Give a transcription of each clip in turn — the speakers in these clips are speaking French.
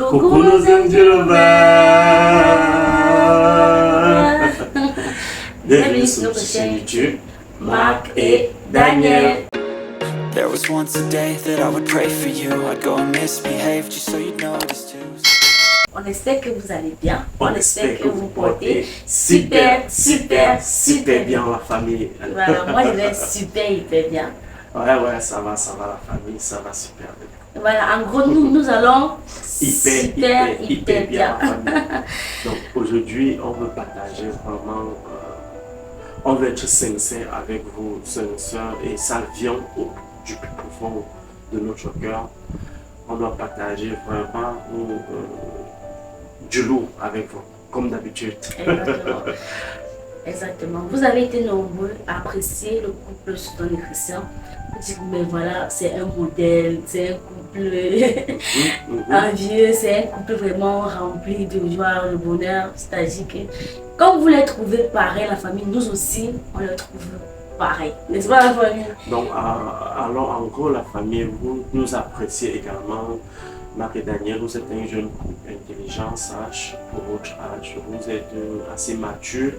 Coucou nos angels. Bienvenue sur notre chaîne YouTube, Marc et Daniel. There was once a day that I would pray for you. I'd go and misbehave just so you'd notice too. On espère que vous allez bien. On espère que vous portez super bien la famille. Voilà, moi je vais super hyper bien. Ouais, ça va la famille, ça va super bien. Voilà, en gros, nous allons hyper bien la famille. Donc aujourd'hui, on veut partager vraiment, on veut être sincère avec vous, sincère, et ça vient du plus profond de notre cœur. On doit partager vraiment du lourd avec vous, comme d'habitude. Exactement. Vous avez été nombreux à apprécier le couple Soudan et Christian. Vous dites, mais voilà, c'est un modèle, c'est un couple envieux, c'est un couple vraiment rempli de joie, de bonheur. C'est-à-dire que, comme vous les trouvez pareil, la famille, nous aussi, on les trouve pareil. N'est-ce pas, la famille? Donc, alors, en gros, la famille, vous nous appréciez également. Marc et Daniel, vous êtes un jeune couple intelligent, sage pour votre âge. Vous êtes assez mature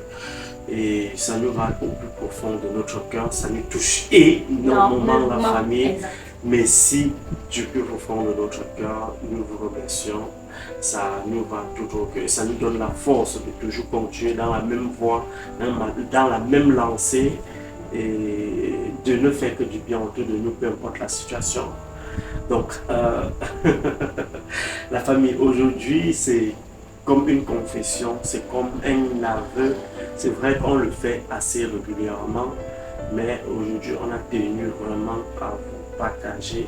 et ça nous va au plus profond de notre cœur. Ça nous touche énormément la famille. Exact. Mais si du plus profond de notre cœur, nous vous remercions. Ça nous va toujours, ça nous donne la force de toujours continuer dans la même voie, dans la même lancée et de ne faire que du bien autour de nous, peu importe la situation. Donc, la famille aujourd'hui, c'est comme une confession, c'est comme un aveu. C'est vrai qu'on le fait assez régulièrement, mais aujourd'hui, on a tenu vraiment à vous partager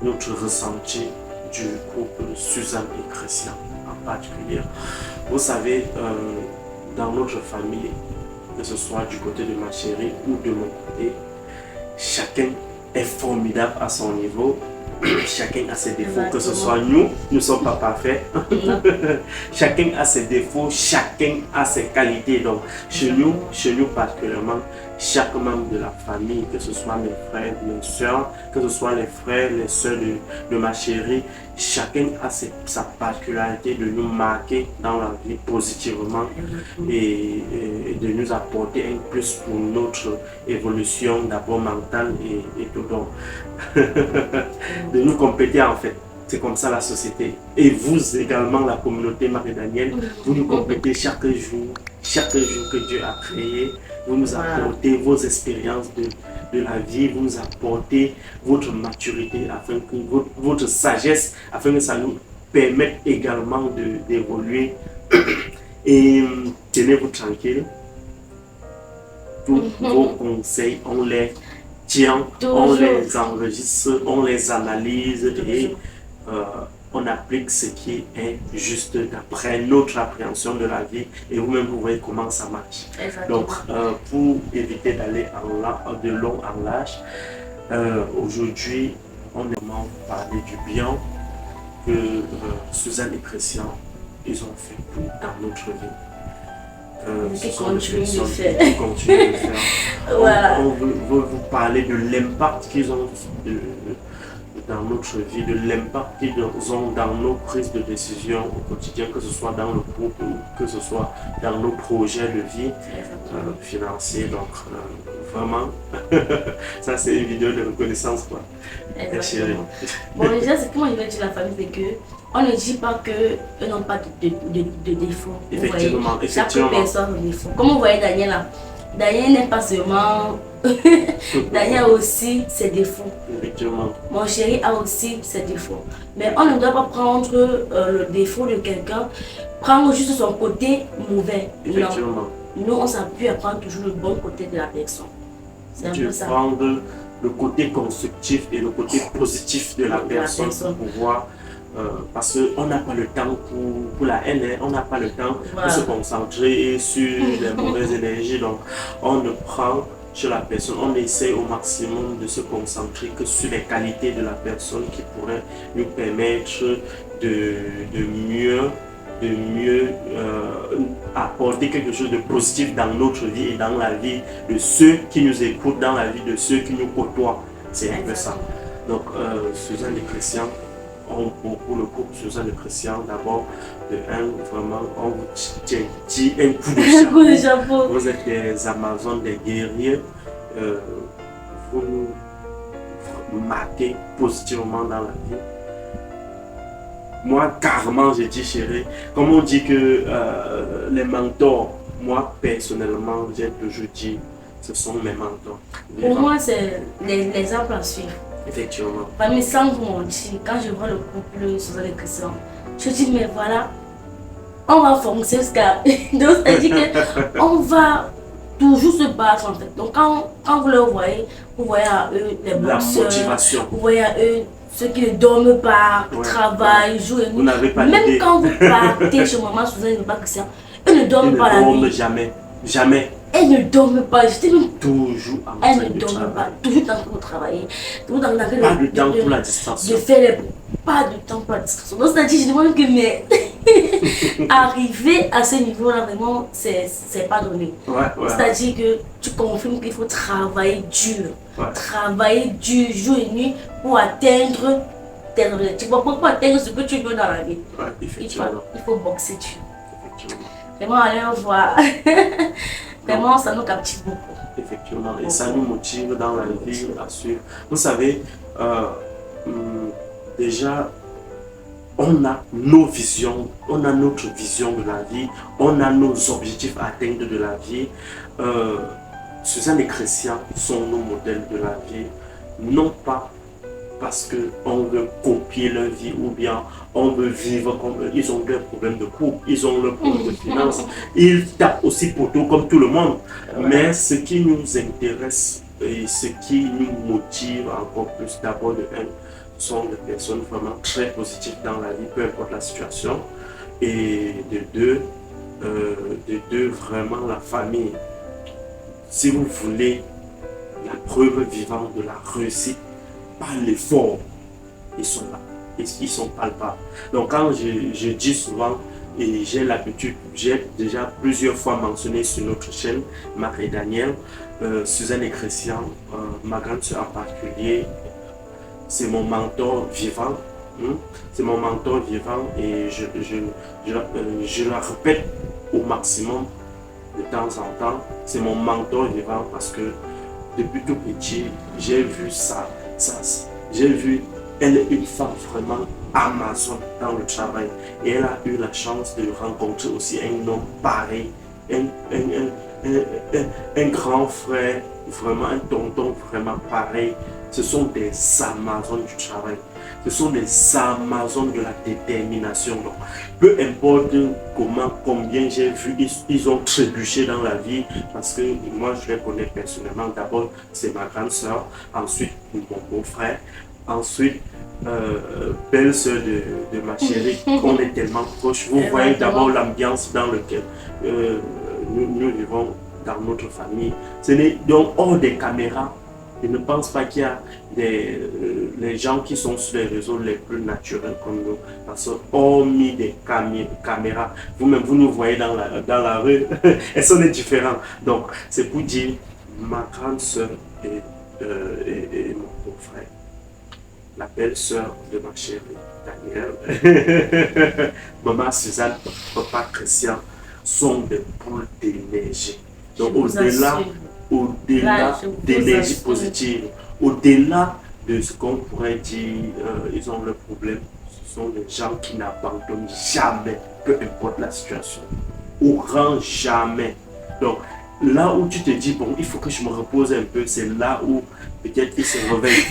notre ressenti du couple Suzanne et Christian en particulier. Vous savez, dans notre famille, que ce soit du côté de ma chérie ou de mon côté, chacun est formidable à son niveau. Chacun a ses défauts, que ce soit nous ne sommes pas parfaits. Chacun a ses défauts, chacun a ses qualités. Donc, chez nous particulièrement, chaque membre de la famille, que ce soit mes frères, mes soeurs, que ce soit les frères, les soeurs de ma chérie, chacun a sa particularité de nous marquer dans la vie positivement et de nous apporter un plus pour notre évolution d'abord mentale et tout. Donc, de nous compléter en fait. C'est comme ça la société. Et vous également, la communauté Marc et Daniel, vous nous complétez chaque jour que Dieu a créé. Vous nous apportez vos expériences de la vie, vous nous apportez votre maturité, afin que votre sagesse, afin que ça nous permette également d'évoluer. Et tenez-vous tranquille. Tous vos conseils, on les tient, on les enregistre, on les analyse et on applique ce qui est juste d'après notre appréhension de la vie et vous-même vous voyez comment ça marche. Exactement. Donc pour éviter d'aller de long en large, aujourd'hui on a vraiment parlé du bien que Suzanne et Christian ils ont fait dans notre vie. Qui continuent de faire. Voilà. On veut vous parler de l'impact qu'ils ont dans notre vie, de l'impact qu'ils ont dans nos prises de décision au quotidien, que ce soit dans le couple ou que ce soit dans nos projets de vie financiers. Donc vraiment, ça c'est une vidéo de reconnaissance quoi. Exactement. Bon déjà, c'est comment je vais dire la famille, c'est que on ne dit pas qu'eux n'ont pas de défauts. Effectivement. Chaque personne a des défauts. Comme vous voyez Daniel là, Daniel n'est pas seulement... Daniel a aussi ses défauts. Effectivement. Mon chéri a aussi ses défauts. Mais on ne doit pas prendre le défaut de quelqu'un, prendre juste son côté mauvais. Effectivement. Non. Nous, on s'appuie à prendre toujours le bon côté de la personne. C'est un peu ça. Prendre le côté constructif et le côté positif de la personne pour pouvoir... parce qu'on n'a pas le temps pour la haine, on n'a pas le temps pour se concentrer sur les mauvaises énergies. Donc, on ne prend sur la personne, on essaie au maximum de se concentrer que sur les qualités de la personne qui pourraient nous permettre de mieux apporter quelque chose de positif dans notre vie et dans la vie de ceux qui nous écoutent, dans la vie de ceux qui nous côtoient. C'est un peu ça. Donc, Suzanne et Christian, pour le couple Suzanne et Christian, d'abord, de un, vraiment, on vous dit un coup de Un coup de chapeau. chapeau. Vous êtes des Amazones, des guerriers. Vous nous marquez positivement dans la vie. Moi, carrément, j'ai dit, chérie, comme on dit que les mentors, moi, personnellement, j'ai toujours dit, ce sont mes mentors. Pour moi, c'est l'exemple à suivre. Effectivement. Parmi sans vous mentir, quand je vois le couple Suzanne et Christian, je dis, mais voilà, on va foncer jusqu'à. Donc, c'est-à-dire qu'on va toujours se battre en fait. Donc, quand vous le voyez, vous voyez à eux les La boxeurs, motivation. vous voyez à eux ceux qui ne dorment pas, qui Ouais, travaillent, jouent et Vous nuit. n'avez pas Même l'idée. quand vous partez chez maman Suzanne et Christian, eux ne Ils dorment ne pas la dorment nuit. jamais. Jamais. Elles ne dorment pas. J'étais même. Toujours en Elles train ne de dorment pas. travailler. Toujours en train de travailler. Toujours dans Pas de temps pour la distraction. de faire les. Pas de temps pour la distraction. Donc, c'est-à-dire, je demande que mais arriver à ce niveau-là, vraiment, c'est pas donné. Ouais. C'est-à-dire que tu confirmes qu'il faut travailler dur. Ouais. Travailler dur, jour et nuit, pour atteindre tes objectifs. Pour atteindre ce que tu veux dans la vie. Ouais, Il effectivement. faut boxer dur. Effectivement. Vraiment, allez voir. Vraiment, ça nous captive beaucoup. Effectivement, et ça nous motive dans la vie à suivre. Vous savez, déjà, on a nos visions, on a notre vision de la vie, on a nos objectifs à atteindre de la vie. Suzanne et Christian sont nos modèles de la vie, non pas parce qu'on veut copier leur vie ou bien on veut vivre comme eux. Ils ont leurs problèmes de couple, ils ont leurs problèmes de finances, ils tapent aussi poteau comme tout le monde. Mais ce qui nous intéresse et ce qui nous motive encore plus, d'abord de un, sont des personnes vraiment très positives dans la vie, peu importe la situation. Et de deux, vraiment la famille. Si vous voulez la preuve vivante de la réussite, par l'effort, ils sont là. Ils sont palpables. Donc quand je dis souvent, et j'ai l'habitude, j'ai déjà plusieurs fois mentionné sur notre chaîne, Marc et Daniel, Suzanne et Christian, ma grande soeur en particulier, c'est mon mentor vivant. C'est mon mentor vivant et je la répète au maximum de temps en temps. C'est mon mentor vivant parce que depuis tout petit, j'ai vu ça. J'ai vu, elle est une femme vraiment Amazon dans le travail et elle a eu la chance de rencontrer aussi un homme pareil, un grand frère, vraiment un tonton vraiment pareil. Ce sont des Amazones du travail, ce sont des Amazones de la détermination. Donc, peu importe combien j'ai vu, ils ont trébuché dans la vie parce que moi je les connais personnellement. D'abord, c'est ma grande soeur, ensuite mon beau-frère, ensuite belle-sœur de ma chérie. On est tellement proches. Vous voyez d'abord l'ambiance dans laquelle nous vivons dans notre famille. Ce n'est donc hors des caméras. Je ne pense pas qu'il y a les gens qui sont sur les réseaux les plus naturels comme nous. Parce que hormis des caméras, vous-même vous nous voyez dans la rue, elles sont différentes. Donc c'est pour dire ma grande soeur et mon beau-frère, la belle-sœur de ma chérie Daniel, maman Suzanne, papa Christian, sont des boules d'énergie. Donc au-delà d'énergie positive, au-delà de ce qu'on pourrait dire, ils ont leurs problèmes, ce sont des gens qui n'abandonnent jamais, peu importe la situation, au grand jamais. Donc là où tu te dis, bon, il faut que je me repose un peu, c'est là où peut-être ils se réveillent.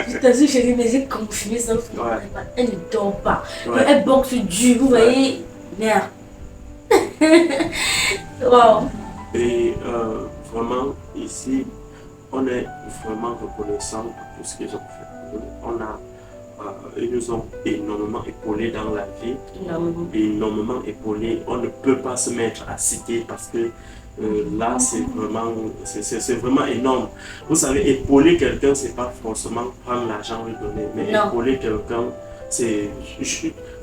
Je t'assure, chérie, mais j'ai confirmé ça. Elle ne dort pas. Ouais. Elle boxe dur, vous voyez. Merde. Wow. Et vraiment, ici, on est vraiment reconnaissant pour tout ce qu'ils ont fait. Ils nous ont énormément épaulés dans la vie, énormément épaulés. On ne peut pas se mettre à citer parce que là, c'est vraiment énorme. Vous savez, épauler quelqu'un, c'est pas forcément prendre l'argent et lui donner, mais épauler quelqu'un, c'est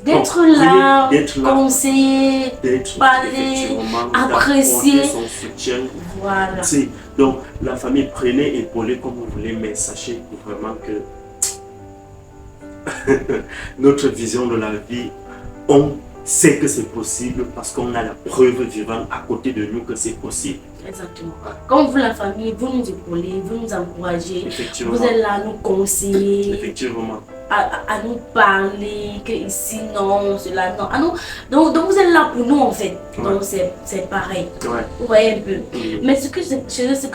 d'être là, conseiller, parler, apprécier son soutien. Voilà. Donc la famille, prenez épauler comme vous voulez, mais sachez vraiment que notre vision de la vie, on sait que c'est possible parce qu'on a la preuve vivante à côté de nous que c'est possible. Exactement. Comme vous, la famille, vous nous épaulez, vous nous encouragez, Effectivement. vous êtes là à nous conseiller, Effectivement. à nous parler, que ici non, cela non. Donc vous êtes là pour nous en fait. Ouais. Donc c'est pareil. Ouais. Vous voyez un peu. Mhm. Mais ce que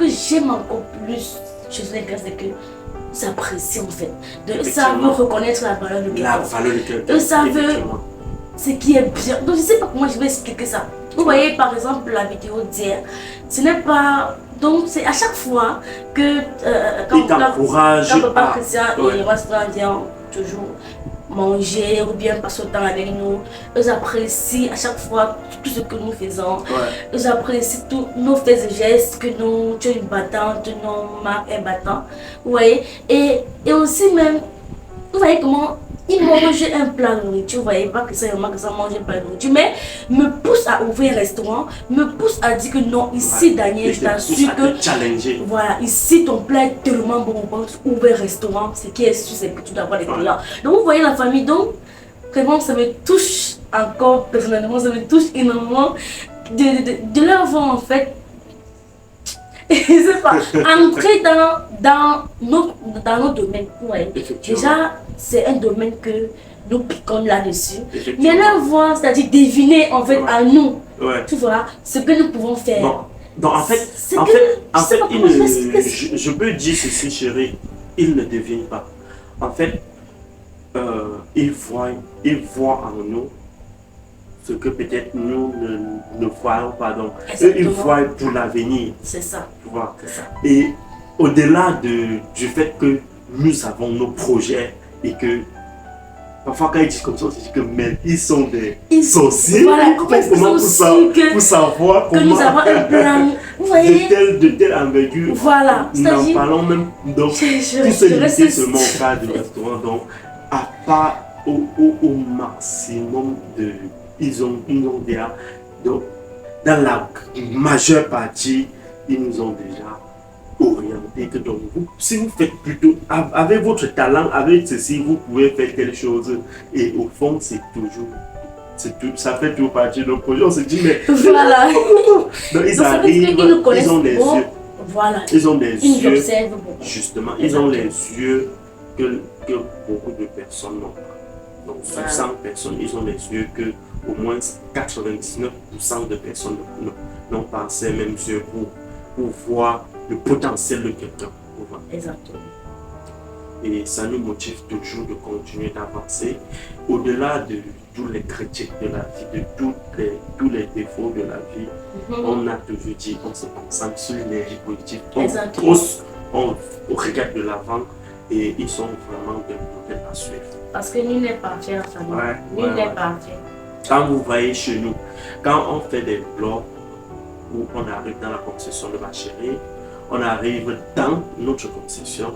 j'aime encore plus chez les gars, c'est que vous appréciez en fait. De ça veut reconnaître la valeur de La quelqu'un. valeur de quelqu'un. Ça veut Effectivement. ce qui est bien. Donc je sais pas comment je vais expliquer ça. Vous voyez par exemple la vidéo d'hier, ce n'est pas. Donc c'est à chaque fois que Il t'encourage quand papa à- Christian ouais. et Restaurant viennent toujours manger ou bien passer le temps avec nous, ils apprécient à chaque fois tout ce que nous faisons. Ouais. Ils apprécient tous nos faits et gestes, que nous, tu es une battante, non, Marc est battant. Vous voyez, et aussi même, vous voyez comment ils mangent un plat de nourriture, vous voyez pas que ça mange un plat de nourriture, mais me pousse à ouvrir un restaurant, me pousse à dire que non, ici, Ouais. Daniel, Et je te pousse t'assure à que te challenger. voilà, ici ton plat est tellement bon, on pense ouvrir un restaurant, ce qui est sûr, c'est que tu dois avoir des clients. Donc vous voyez la famille, donc vraiment ça me touche encore personnellement, ça me touche énormément de leur voir en fait, je sais pas, entrer dans nos domaines, vous voyez. Effectivement. Déjà, c'est un domaine que nous piquons là-dessus. Effectivement. Mais leur voir, c'est-à-dire deviner en fait Ouais. à nous, Ouais. tu vois, ce que nous pouvons faire. Bon. Donc en fait, je sais pas comment je vais expliquer ça. je peux dire ceci, chérie, il ne devine pas. En fait, il voit en nous ce que peut-être nous ne voyons pas. Donc, eux, ils Exactement. voient pour l'avenir, C'est ça, tu vois. c'est ça. Et au-delà du fait que nous avons nos projets et que parfois quand ils disent comme ça, on se dit que mais ils sont des sorciers. Voilà, comment est-ce qu'ils ont su pour savoir que comment nous avons un plan, vous voyez. de telle envergure. Voilà, Nous n'en c'est-à-dire, parlons même. Donc, je tout se limiter reste- seulement au cadre du restaurant. Donc, à part au maximum de. Ils ont déjà. Donc, dans la majeure partie, ils nous ont déjà orienté que donc vous, si vous faites plutôt avec votre talent, avec ceci, vous pouvez faire quelque chose. Et au fond, c'est toujours. Ça fait toujours partie de nos projets. On se dit, mais. Voilà. Donc, ils Donc, ça veut arrivent, dire qu'ils nous connaissent ils ont des bon. yeux. Voilà, Ils ont des ils nous yeux. observent beaucoup. Justement, ils ont les yeux que beaucoup de personnes n'ont pas. Donc, sur Voilà. 100 personnes, ils ont les yeux que au moins 99% de personnes n'ont pas ces mêmes yeux pour voir le potentiel de quelqu'un. Pour voir. Exactement. Et ça nous motive toujours de continuer d'avancer au-delà de tous les critiques de la vie, de tous les défauts de la vie. On a toujours dit qu'on se concentre sur l'énergie positive. On Exactement. pousse, on regarde de l'avant et ils sont vraiment des modèles à suivre. Parce que nul n'est parfait en famille. Ouais, Nul ouais, n'est ouais. parfait. Quand vous voyez chez nous, quand on fait des vlogs où on arrive dans la concession de ma chérie, on arrive dans notre concession,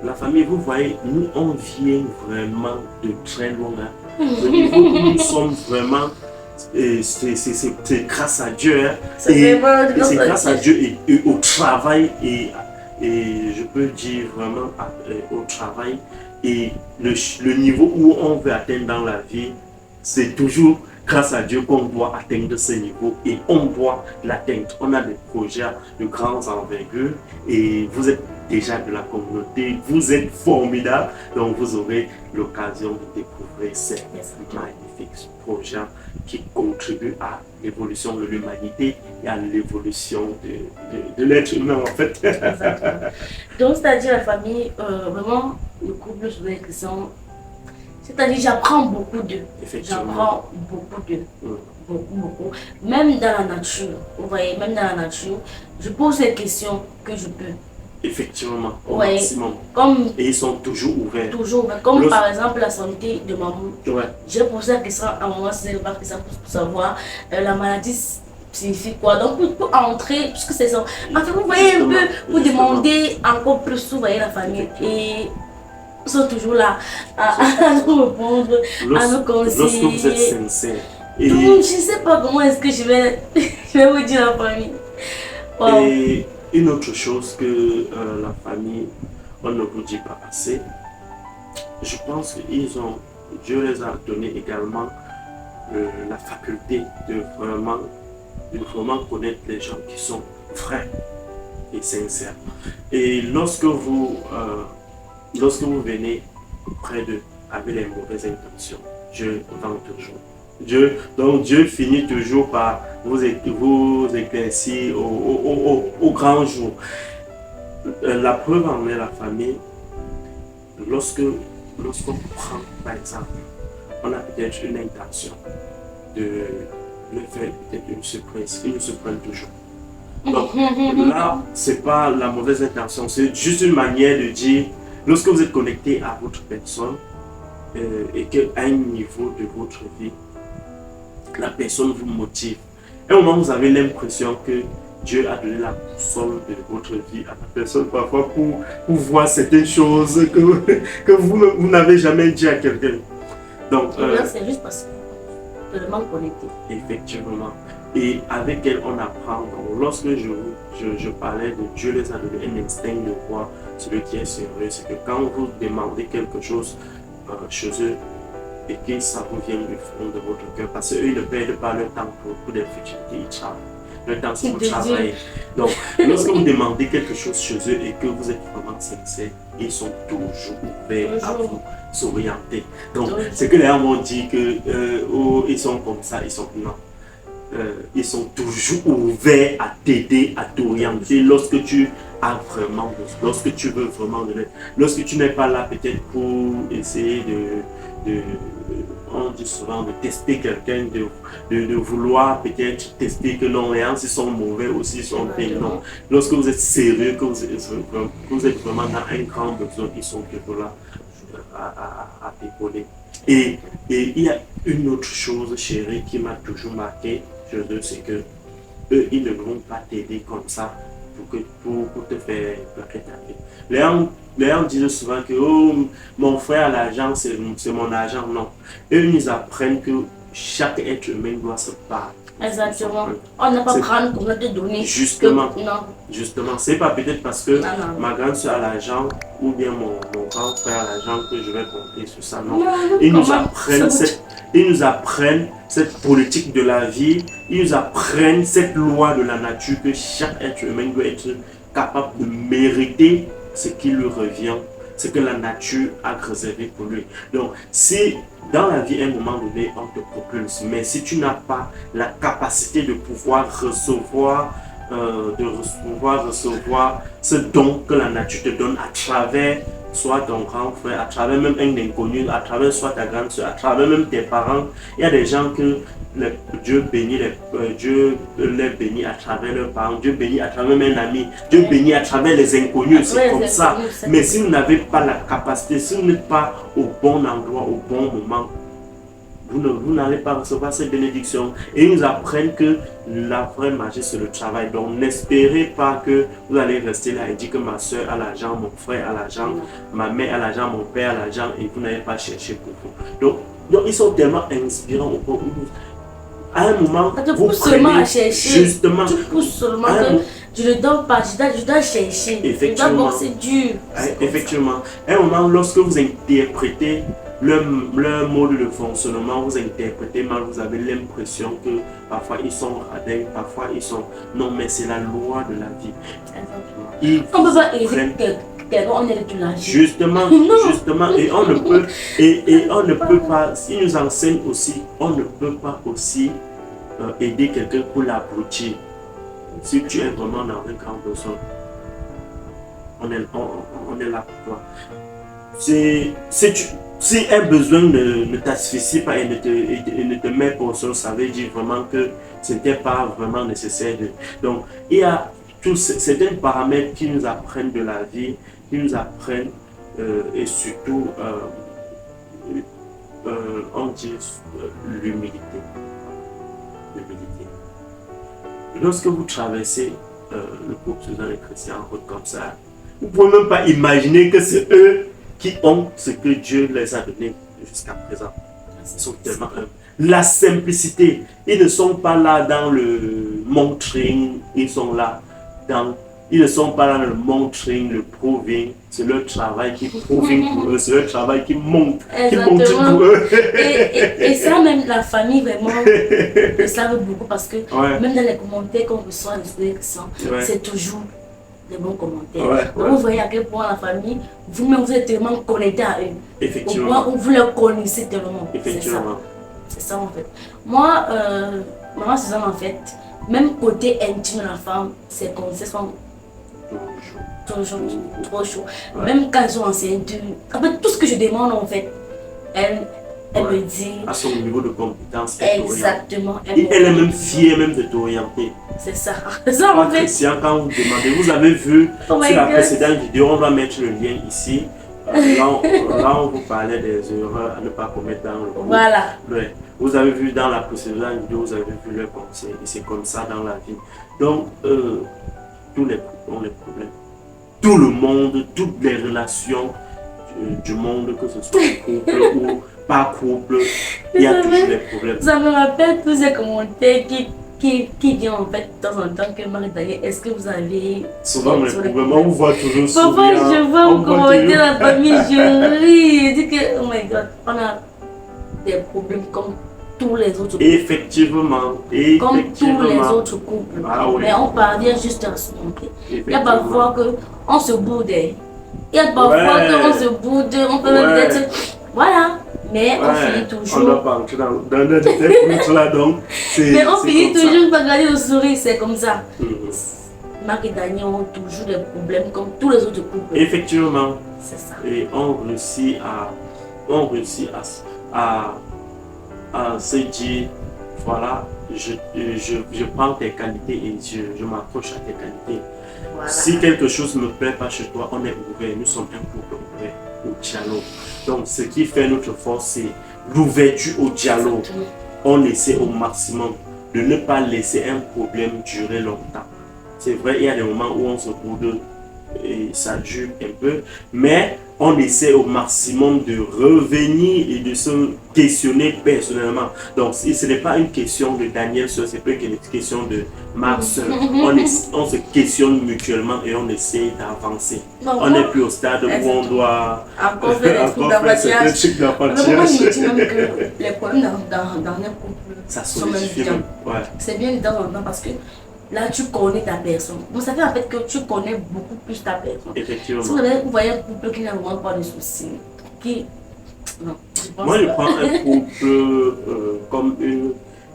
la famille, vous voyez, nous on vient vraiment de très loin. Hein. Le niveau où nous sommes vraiment, c'est grâce à Dieu. Hein. C'est Et vraiment c'est grâce à Dieu et au travail et je peux dire vraiment au travail et le niveau où on veut atteindre dans la vie, c'est toujours grâce à Dieu qu'on doit atteindre ce niveau et on doit l'atteindre. On a des projets de grandes envergures et vous êtes déjà de la communauté, vous êtes formidable, donc vous aurez l'occasion de découvrir ces magnifiques projets qui contribuent à l'évolution de l'humanité et à l'évolution de l'être humain en fait. Exactement. Donc, c'est-à-dire la famille, vraiment, le couple sur les questions, c'est-à-dire j'apprends beaucoup d'eux. Effectivement. J'apprends beaucoup d'eux. Mm. Beaucoup. Même dans la nature, vous voyez, même dans la nature, je pose les questions que je peux. Effectivement, au Ouais. maximum. Comme Et ils sont toujours ouverts. toujours, comme Lorsque- par exemple la santé de maman. Ouais. J'ai posé la question à maman, c'est le bac, pour savoir la maladie signifie quoi. Donc pour entrer, puisque c'est ça. En fait, vous voyez un peu, vous Justement. demandez encore plus, vous voyez la famille. Et ils sont toujours là à nous répondre, à nous Lorsque vous êtes conseiller. sincère Donc, je ne sais pas comment est-ce que je vais vous dire la famille. Wow. et une autre chose que la famille, on ne vous dit pas assez, je pense que Dieu les a donné également la faculté de vraiment connaître les gens qui sont vrais et sincères. Et lorsque vous venez près d'eux avec les mauvaises intentions, Dieu vend toujours. Donc Dieu finit toujours par vous éclaircir au grand jour. La preuve en est la famille. Lorsqu'on prend, par exemple, on a peut-être une intention de le faire peut-être une surprise, ils nous surprennent toujours. Donc là, c'est pas la mauvaise intention, c'est juste une manière de dire, lorsque vous êtes connecté à votre personne et qu'à un niveau de votre vie, la personne vous motive. À un moment, vous avez l'impression que Dieu a donné la boussole de votre vie à la personne parfois pour voir certaines choses que vous n'avez jamais dit à quelqu'un. Donc, là, c'est juste parce que le manque connecté. Effectivement. Et avec elle, on apprend. Donc, lorsque je parlais de Dieu les a donné un instinct de voir celui qui est sérieux, c'est que quand vous demandez quelque chose chez eux, et que ça vous vient du fond de votre cœur, parce qu'eux, ils ne perdent pas leur temps pour des futilités, ils travaillent. Leur temps, c'est pour travailler. Donc, lorsque vous demandez quelque chose chez eux et que vous êtes vraiment sincère, ils sont toujours ouverts à vous s'orienter. Donc, c'est que les gens vont dire que oh, ils sont comme ça, ils sont non. Ils sont toujours ouverts à t'aider, à t'orienter lorsque tu as vraiment besoin, lorsque tu veux vraiment de l'aide, lorsque tu n'es pas là peut-être pour essayer on dit souvent de tester quelqu'un, de vouloir peut-être tester que non, les gens ils sont mauvais aussi, ils sont bien. Non. Lorsque vous êtes sérieux, que vous êtes vraiment dans un grand besoin, ils sont toujours là à t'épauler. Et il y a une autre chose, chérie, qui m'a toujours marqué chez eux, c'est que eux, ils ne vont pas t'aider comme ça pour te faire plaquer ta vie. Les gens disent souvent que oh, mon frère a l'argent, c'est mon argent. Non. Eux, ils nous apprennent que chaque être humain doit se battre. Exactement. On n'a pas prendre pour te donner. Justement. Que, non. Justement. C'est pas peut-être parce que ma grande soeur a l'argent ou bien mon grand frère a l'argent que je vais compter sur ça. Non. Ils nous apprennent cette politique de la vie. Ils nous apprennent cette loi de la nature que chaque être humain doit être capable de mériter ce qui lui revient, ce que la nature a réservé pour lui. Donc, si dans la vie, à un moment donné, on te propulse, mais si tu n'as pas la capacité de pouvoir recevoir ce don que la nature te donne à travers soit ton grand frère, à travers même un inconnu, à travers soit ta grande soeur, à travers même tes parents, il y a des gens que Dieu les bénit à travers leurs parents, Dieu bénit à travers même un ami, Dieu bénit à travers les inconnus, c'est comme ça. Mais si vous n'avez pas la capacité, si vous n'êtes pas au bon endroit, au bon moment, vous n'allez pas recevoir cette bénédiction. Et ils nous apprennent que la vraie magie, c'est le travail. Donc, n'espérez pas que vous allez rester là et dire que ma soeur a l'argent, mon frère a l'argent, ma mère a l'argent, mon père a l'argent, et vous n'allez pas chercher pour vous. Donc, ils sont tellement inspirants au point où à un moment, vous seulement à chercher. Justement. Tu pousses seulement que je ne donne pas, je dois chercher. Effectivement. C'est dur. Effectivement. À un moment, lorsque vous interprétez leur mode de fonctionnement, vous interprétez mal, vous avez l'impression que parfois ils sont radins, parfois ils sont... Non, mais c'est la loi de la vie. On ne peut pas aider quelqu'un, on est de la vie. Justement, et on ne peut pas, ils nous enseignent aussi, on ne peut pas aussi aider quelqu'un pour l'abrutir. Si tu es vraiment dans un grand besoin, on est là pour toi. Si un besoin ne t'asphyxie pas et ne te met pas au sol, ça veut dire vraiment que ce n'était pas vraiment nécessaire. Donc, il y a tous certains paramètres qui nous apprennent de la vie, qui nous apprennent et surtout, on dit l'humilité. Lorsque vous traversez le groupe Suzanne et Christian en route comme ça, vous ne pouvez même pas imaginer que c'est eux qui ont ce que Dieu les a donné jusqu'à présent. Ils sont tellement humbles. La simplicité, ils ne sont pas là dans le montring, ils sont là dans Ils ne sont pas dans le monitoring, le proving. C'est leur travail qui proving pour eux. C'est leur travail qui monte pour eux. Et ça, même la famille, vraiment, le savent beaucoup parce que même dans les commentaires qu'on reçoit des questions, c'est toujours des bons commentaires. Donc, vous voyez à quel point la famille, vous-même, vous êtes tellement connecté à eux. Effectivement. Au point où vous les connaissez tellement. Effectivement. C'est ça, en fait. Moi, maman Suzanne, en fait, même côté intime de la femme, ses conseils sont toujours trop chaud. Même quand elles sont enceintes, en fait, tout ce que je demande, en fait, elle me dit. À son niveau de compétence, exactement. Elle est même fière même de t'orienter. C'est ça. C'est ça, en fait. Christian, quand vous demandez, vous avez vu sur la précédente vidéo, on va mettre le lien ici. Là, on vous parlait des erreurs à ne pas commettre dans le couple. Voilà. Ouais. Vous avez vu dans la précédente vidéo, vous avez vu le conseil. Et c'est comme ça dans la vie. Donc, tous les couples ont des problèmes. Tout le monde, toutes les relations du monde, que ce soit couple ou pas couple, il y a toujours des problèmes. Ça me rappelle tous ces commentaires qui viennent en fait de temps en temps que Marie-Daniel, est-ce que vous avez... Souvent les problèmes, on voit toujours parfois je vois vous commenter la famille, je ris, je dis que, oh my god, on a des problèmes comme tous les autres couples. Effectivement. Comme tous les autres couples. Mais on parvient juste à se monter. Il y a parfois qu'on se boude. Il y a parfois qu'on se boude, on peut même être... Voilà. Mais on finit toujours. On doit pas entrer dans des détails là, donc. Mais on finit toujours par garder le sourire, c'est comme ça. Marc et Daniel ont toujours des problèmes comme tous les autres couples. Effectivement. C'est ça. Et on réussit à se dire, voilà, je prends tes qualités et je m'accroche à tes qualités. Voilà. Si quelque chose ne me plaît pas chez toi, on est ouvert, nous sommes un couple ouvert au dialogue. Donc ce qui fait notre force, c'est l'ouverture au dialogue. On essaie au maximum de ne pas laisser un problème durer longtemps. C'est vrai, il y a des moments où on se boude et ça dure un peu, mais on essaie au maximum de revenir et de se questionner personnellement. Donc ce n'est pas une question de Daniel seul, c'est pas une question de Marc seul. On se questionne mutuellement et on essaie d'avancer. On n'est plus au stade où on doit encore faire des trucs d'avantage. Moi, je me dis même que les problèmes dans un couple ça sont différents. C'est bien de temps en temps parce que là, tu connais ta personne. Vous savez en fait que tu connais beaucoup plus ta personne. Effectivement. Si vous voyez un couple qui n'a vraiment pas de soucis, non, moi, je prends un couple comme une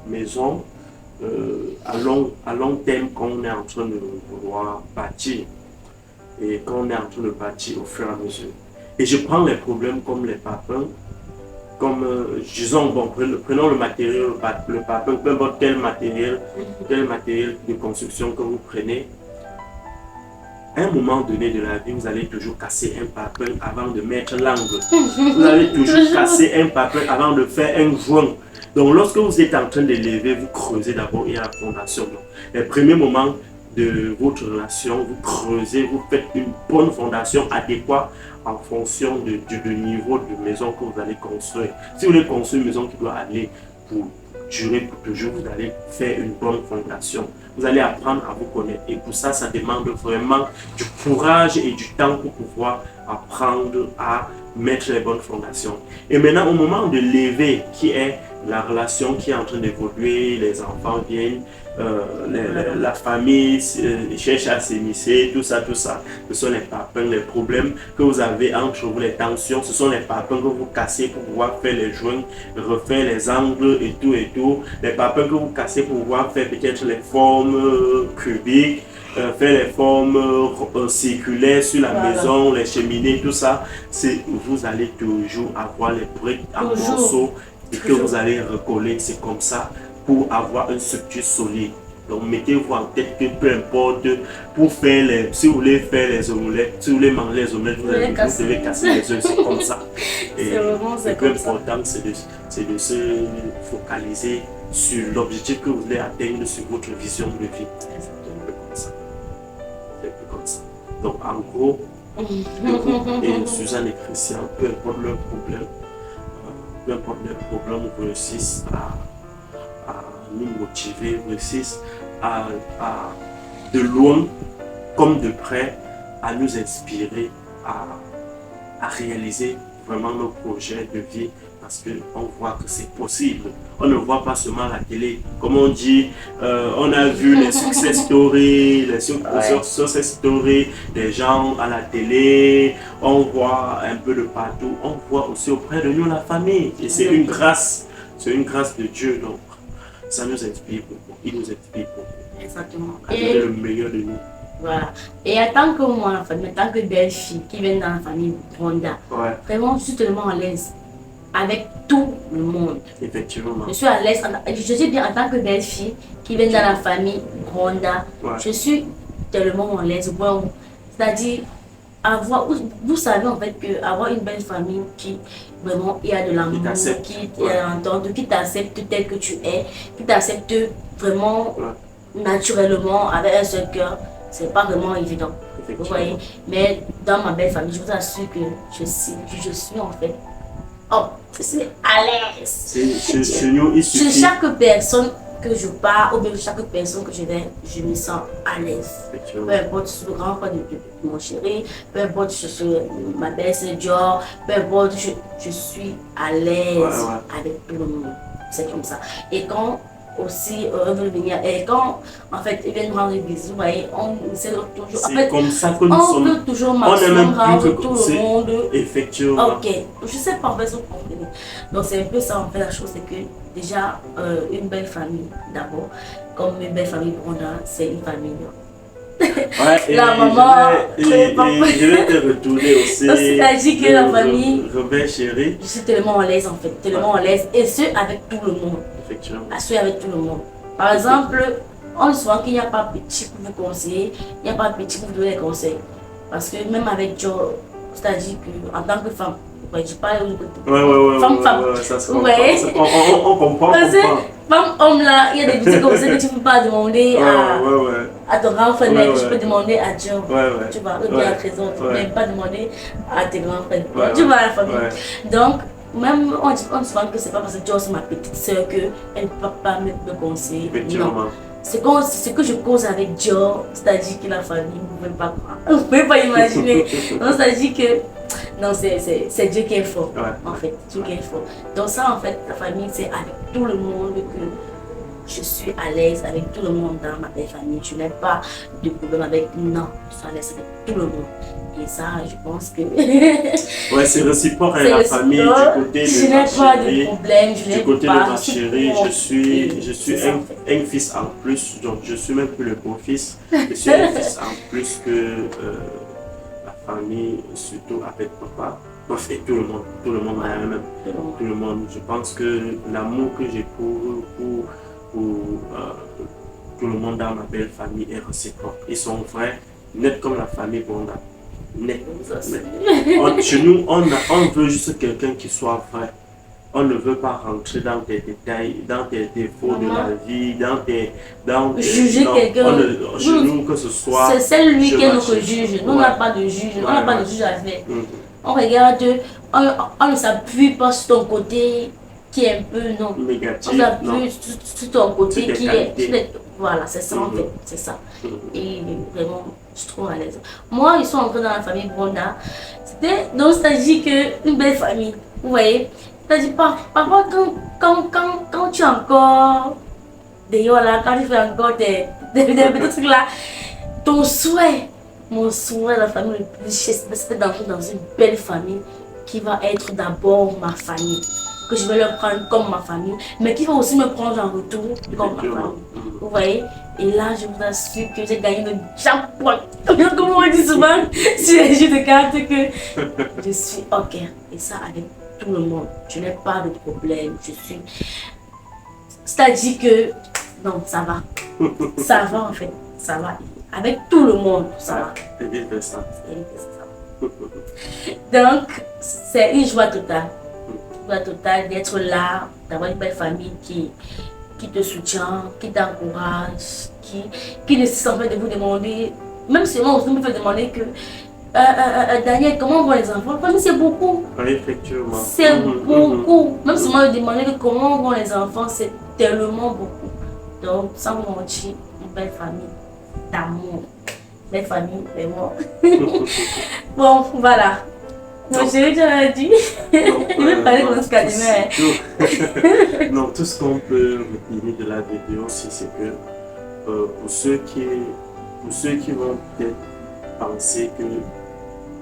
maison à long terme qu'on est en train de vouloir bâtir. Et qu'on est en train de bâtir au fur et à mesure. Et je prends les problèmes comme les papins. Comme, disons, bon, prenons le matériel, le papin, peu importe quel matériel de construction que vous prenez, à un moment donné de la vie, vous allez toujours casser un papin avant de mettre l'angle. Vous allez toujours casser un papin avant de faire un joint. Donc, lorsque vous êtes en train de lever, vous creusez d'abord et la fondation. Donc, les premiers moments de votre relation, vous creusez, vous faites une bonne fondation adéquate en fonction du niveau de maison que vous allez construire. Si vous voulez construire une maison qui doit aller pour durer pour toujours, vous allez faire une bonne fondation. Vous allez apprendre à vous connaître. Et pour ça, ça demande vraiment du courage et du temps pour pouvoir apprendre à mettre les bonnes fondations. Et maintenant, au moment de lever, qui est la relation qui est en train d'évoluer, les enfants viennent, la famille cherche à s'immiscer, tout ça, ce sont les papins, les problèmes que vous avez entre vous, les tensions, ce sont les papins que vous cassez pour pouvoir faire les joints, refaire les angles et tout, les papins que vous cassez pour pouvoir faire peut-être les formes cubiques, faire les formes circulaires sur la maison, les cheminées, tout ça, vous allez toujours avoir les briques en morceaux et que vous allez recoller, c'est comme ça pour avoir une structure solide. Donc mettez-vous en tête que peu importe, pour faire si vous voulez faire les omelettes, si vous voulez manger les omelettes, vous devez casser les œufs, c'est comme ça. Et le plus important, c'est de se focaliser sur l'objectif que vous voulez atteindre, sur votre vision de vie. C'est comme ça. Donc en gros, et Suzanne et Christian, peu importe leurs problèmes, réussissent à nous motiver, réussissent à de loin comme de près à nous inspirer à réaliser vraiment nos projets de vie parce qu'on voit que c'est possible. On ne voit pas seulement la télé. Comme on dit, on a vu les success stories, success stories des gens à la télé. On voit un peu de partout. On voit aussi auprès de nous la famille. Et c'est une grâce. C'est une grâce de Dieu. Donc, ça nous inspire beaucoup. Il nous inspire beaucoup. Exactement. À donner le meilleur de nous. Voilà. Et en tant que moi, en tant que belle fille qui vient dans la famille Bronda, vraiment, je suis tellement à l'aise avec tout le monde. Effectivement. Je suis à l'aise. Je suis bien en tant que belle fille qui vient dans la famille Bronda. Je suis tellement à l'aise. Bon, c'est-à-dire, vous savez en fait qu'avoir une belle famille qui vraiment il y a de l'amour, qui t'entend, qui t'accepte tel que tu es, qui t'accepte vraiment naturellement avec un seul cœur. C'est pas vraiment évident, vous voyez. Mais dans ma belle famille, je vous assure que je suis en fait, je suis à l'aise. Chez nous, il suffit. Sur chaque personne que je parle, ou bien chaque personne que je vais, je me sens à l'aise. Peu importe si c'est le grand frère de mon chéri, peu importe si c'est ma belle-sœur Dior, peu importe, je suis à l'aise avec tout le monde. C'est comme ça. Et quand aussi on veut venir et quand en fait ils viennent rendre des bisous, vous voyez, on essaie de toujours en fait, comme ça que nous sommes, veut toujours maximum rendre tout le monde. Effectivement. Ok, je sais pas en fait si vous comprenez. Donc c'est un peu ça en fait la chose, c'est que déjà une belle famille d'abord, comme une belle famille Bronda, c'est une famille. La maman, je vais te retourner aussi. C'est-à-dire que la famille, Robert chéri, je suis tellement à l'aise en fait, tellement à l'aise, et ce avec tout le monde. Effectivement. Ce avec tout le monde. Par exemple, on dit souvent qu'il n'y a pas petit pour vous conseiller, il n'y a pas petit pour vous donner des conseils. Parce que même avec Joe, c'est-à-dire qu'en tant que femme, je parle femme, ça se comprend. On comprend. Femme-homme là, il y a des petits conseils que tu ne peux pas demander à ton grand frère, mais tu peux demander à Dieu. Tu vois, ou bien à Trésor, tu ne peux même pas demander à tes grands frères. Tu vois la famille. Donc, même on dit souvent que c'est pas parce que Dieu c'est ma petite soeur qu'elle ne peut pas me conseiller. Non. Ce que je cause avec Dieu, c'est-à-dire que la famille, vous ne pouvez pas croire. Vous ne pouvez pas imaginer. C'est-à-dire que non, c'est Dieu qui est fort, en fait. Dieu qui est fort. Donc ça, en fait, la famille, c'est avec tout le monde que je suis à l'aise avec tout le monde dans ma belle famille. Je n'ai pas de problème avec, non, je suis à l'aise avec tout le monde. Et ça, je pense que... c'est réciproque à la famille, du côté de je n'ai pas de problème, du côté de ma chérie, je suis un fils en plus, donc je suis même plus le beau-fils, je suis un fils en plus que la famille, surtout avec papa. Bref, et tout le monde même. Tout le monde. Je pense que l'amour que j'ai pour tout le monde dans ma belle famille est réciproque. Ils sont vrais, nets comme la famille Bronda. Net. Chez nous, on veut juste quelqu'un qui soit vrai. On ne veut pas rentrer dans tes détails, dans tes défauts de la vie, dans juger quelqu'un. Chez nous, que ce soit. C'est lui qui est notre juge. Nous, on n'a pas de juge. On n'a pas de juge à faire. On regarde, on ne s'appuie pas sur ton côté qui est un peu non. Négatif. On s'appuie sur ton côté qui est. Voilà, c'est ça en fait. C'est ça. Et vraiment, je suis trop à l'aise. Moi, ils sont entrés dans la famille Bronda. C'était nostalgie qu'une belle famille. Vous voyez? C'est-à-dire, parfois, quand tu es encore dehors là, quand tu fais encore des petits trucs là, ton souhait, mon souhait, la famille le plus cher, c'était d'entrer dans une belle famille qui va être d'abord ma famille, que je vais leur prendre comme ma famille, mais qui va aussi me prendre en retour comme ma famille. Vous voyez? Et là, je vous assure que j'ai gagné le jackpot. Comme on dit souvent sur les jeux de cartes, que je suis ok. Et ça avec tout le monde. Je n'ai pas de problème. Je suis. C'est-à-dire que. Non, ça va. Ça va en fait. Ça va. Avec tout le monde, ça va. C'est bien fait ça. Donc, c'est une joie totale. Une joie totale d'être là, d'avoir une belle famille qui te soutient, qui t'encourage, qui ne se sent pas de vous demander. Même si moi, on me fait demander que Daniel, comment vont les enfants? Comme c'est beaucoup. Oui, effectivement. C'est beaucoup. Même si moi, je demandais comment vont les enfants, c'est tellement beaucoup. Donc, sans mentir, une belle famille d'amour. les familles, vraiment. Bon, voilà. Donc, j'ai déjà dit. Je vais parler de notre cabinet. Non, tout ce qu'on peut retenir de la vidéo, c'est que pour ceux qui vont peut-être penser que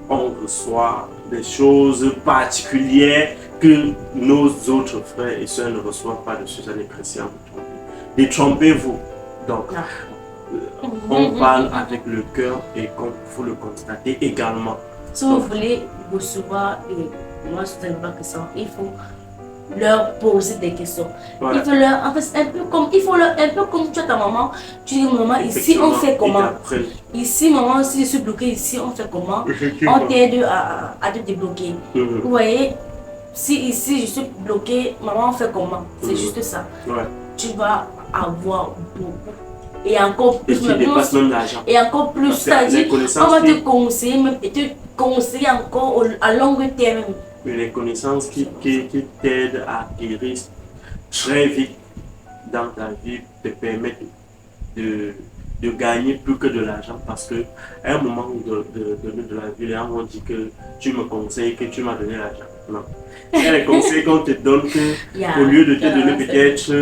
on reçoit des choses particulières que nos autres frères et sœurs ne reçoivent pas de Suzanne Chrétien, détrompez-vous. Donc, on parle avec le cœur et comme vous le constatez également. Si vous voulez recevoir moi Suzanne Chrétien, il faut leur poser des questions. Voilà. Il faut leur, en fait, un peu comme tu as ta maman, tu dis maman, ici on fait comment? Ici maman, si je suis bloquée ici, on fait comment? On t'aide à te débloquer. Vous voyez, si ici je suis bloquée, maman on fait comment? C'est juste ça. Ouais. Tu vas avoir beaucoup. Et encore plus, et encore plus, c'est-à-dire on va te conseiller, même, et te conseiller encore à long terme. Mais les connaissances qui t'aident à acquérir très vite dans ta vie te permettent de gagner plus que de l'argent parce que à un moment de la vie, les gens vont dire que tu me conseilles, que tu m'as donné l'argent. Non. Il y a les conseils qu'on te donne que au lieu de te donner peut-être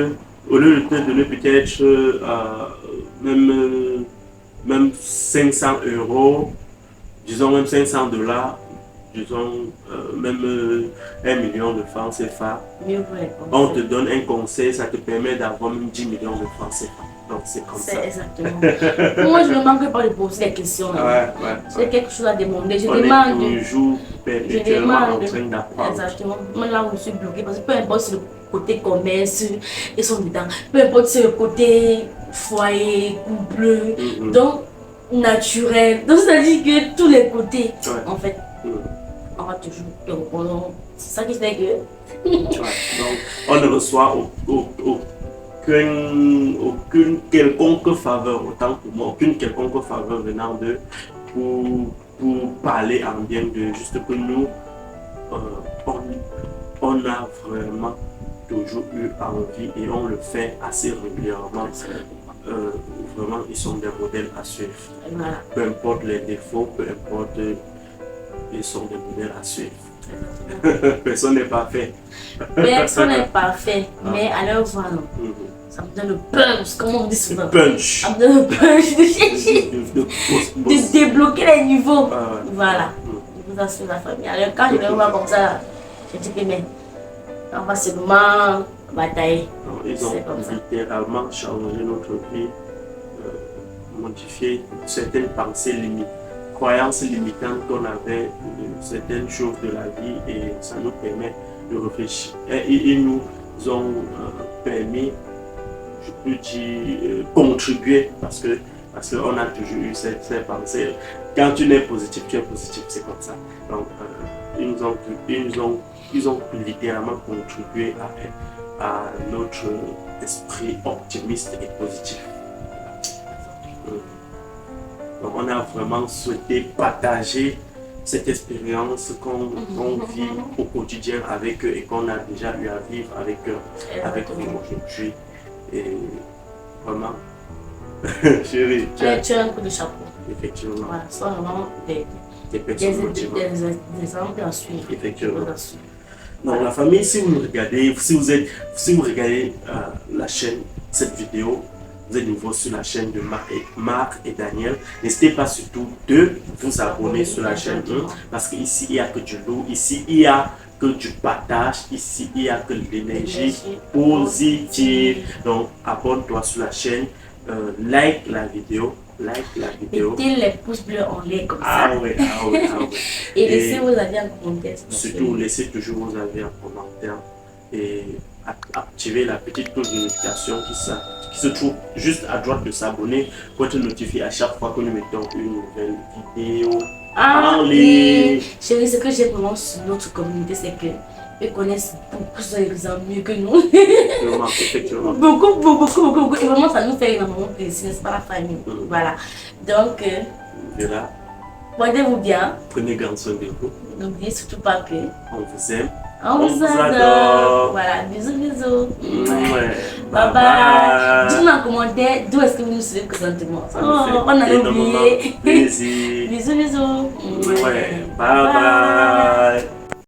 même 500 €, disons même 500 $, disons même 1 million de francs CFA, on te donne un conseil, ça te permet d'avoir même 10 millions de francs CFA. Donc c'est comme ça. C'est exactement. Moi je ne manque pas de poser des questions. C'est quelque chose à demander. Je demande. Toujours perpétuellement en train d'apprendre. Exactement. Moi là où je suis bloquée, parce que peu importe si le côté commerce, ils sont dedans. Peu importe si le côté foyer, couple, donc naturel. Donc ça dit que tous les côtés, en fait. On va toujours te répondre. C'est ça qui fait que. Donc, on ne reçoit aucune quelconque faveur, autant pour moi, aucune quelconque faveur venant d'eux pour parler en bien de juste que nous, on a vraiment toujours eu envie et on le fait assez régulièrement. Vraiment, ils sont des modèles à suivre. Voilà. Peu importe les défauts, peu importe. Ils sont des modèles à suivre. Personne n'est parfait. Personne n'est parfait, mais à leur voix, ça me donne le punch, comme on dit souvent. Punch. Ça me donne le punch de débloquer les niveaux. Voilà. Je vous assure la famille. Alors quand je les vois comme ça, je dis que mais on va seulement batailler. Ils ont littéralement changé notre vie, modifié certaines pensées limites. Croyances limitantes qu'on avait de certaines choses de la vie et ça nous permet de réfléchir. Et ils nous ont permis, je peux dire, contribuer parce qu'on a toujours eu ces pensées. Quand tu es positif, c'est comme ça. Donc, ils ont littéralement contribué à notre esprit optimiste et positif. Donc on a vraiment souhaité partager cette expérience qu'on vit au quotidien avec eux et qu'on a déjà eu à vivre avec eux aujourd'hui. Et vraiment, chérie, tu as un coup de chapeau. Effectivement. Voilà, ce sont vraiment des exemples à suivre. Effectivement. Donc la famille, si vous regardez, si vous regardez la chaîne, cette vidéo, vous êtes nouveau sur la chaîne de Marc et Daniel, n'hésitez pas surtout de vous abonner sur la chaîne 1 parce qu'ici il n'y a que du lourd, ici il n'y a que du partage, ici il n'y a que de l'énergie positive. Donc abonne-toi sur la chaîne, like la vidéo. Mettez les pouces bleus en l'air comme ça. Ah oui. Et laissez vos avis en commentaire. Surtout, laissez toujours vos avis en commentaire et activez la petite cloche de notification qui se trouve juste à droite de s'abonner pour être notifié à chaque fois que nous mettons une nouvelle vidéo en ligne. Chérie, ce que j'aime vraiment sur notre communauté, c'est que ils connaissent beaucoup d'exemples mieux que nous. Effectivement. Beaucoup. Et vraiment, ça nous fait énormément plaisir, n'est-ce pas, la famille. Voilà. Donc, de là, Portez-vous bien. Prenez grand soin de vous. N'oubliez surtout pas que On vous aime. on vous adore. adore. Voilà, bisous, bisous. Ouais. Bye bye. Dites-nous en commentaire d'où est-ce que vous nous suivez présentement. Ça me fait On a énormément oublié. plaisir. Bisous, bisous. Ouais. Bye bye.